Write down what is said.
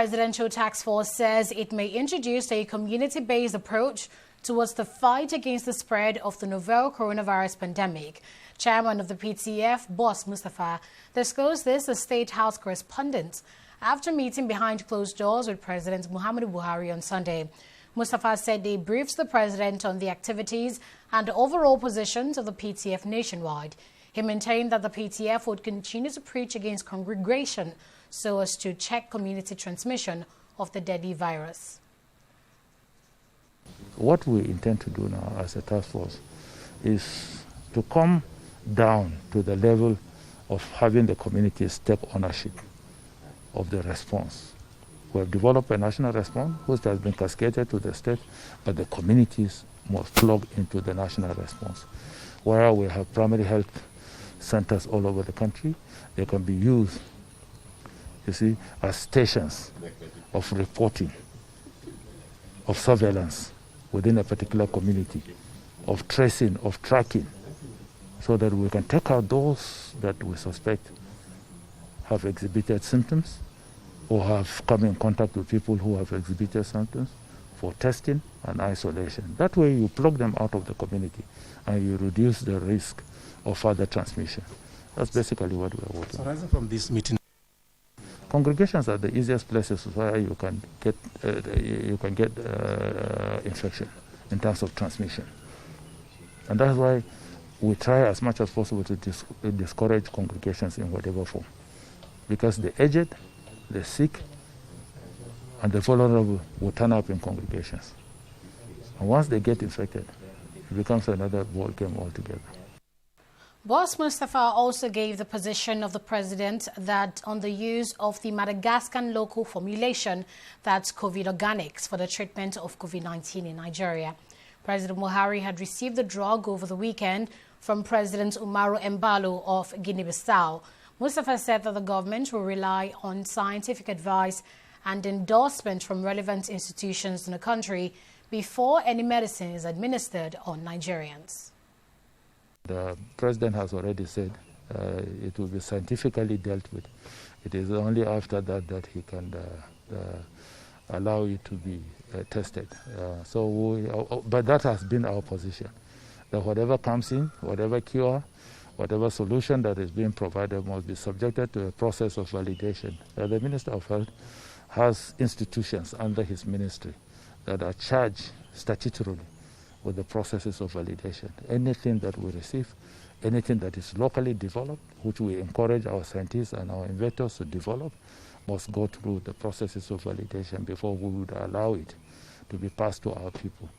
Presidential Task Force says it may introduce a community-based approach towards the fight against the spread of the novel coronavirus pandemic. Chairman of the PTF, Boss Mustafa, disclosed this to State House correspondents after meeting behind closed doors with President Muhammadu Buhari on Sunday. Mustafa said they briefed the president on the activities and overall positions of the PTF nationwide. He maintained that the PTF would continue to preach against congregation so as to check community transmission of the deadly virus. What we intend to do now as a task force is to come down to the level of having the communities take ownership of the response. We have developed a national response which has been cascaded to the state, but the communities must plug into the national response. Where we have primary health centers all over the country, they can be used, you see, as stations of reporting, of surveillance within a particular community, of tracing, of tracking, so that we can take out those that we suspect have exhibited symptoms or have come in contact with people who have exhibited symptoms for testing and isolation. That way you plug them out of the community and you reduce the risk of further transmission. That's basically what we are working on. So rising from this meeting, congregations are the easiest places where you can get infection in terms of transmission, and that's why we try as much as possible to discourage congregations in whatever form, because the aged, the sick, and the vulnerable will turn up in congregations, and once they get infected, it becomes another ball game altogether. Boss Mustafa also gave the position of the president that on the use of the Madagascar local formulation, that's COVID organics, for the treatment of COVID-19 in Nigeria. President Buhari had received the drug over the weekend from President Umaru Embalo of Guinea-Bissau. Mustafa said that the government will rely on scientific advice and endorsement from relevant institutions in the country before any medicine is administered on Nigerians. The president has already said it will be scientifically dealt with. It is only after that that he can allow it to be tested. But that has been our position, that whatever comes in, whatever cure, whatever solution that is being provided must be subjected to a process of validation. The Minister of Health has institutions under his ministry that are charged statutorily with the processes of validation. Anything that we receive, anything that is locally developed, which we encourage our scientists and our inventors to develop, must go through the processes of validation before we would allow it to be passed to our people.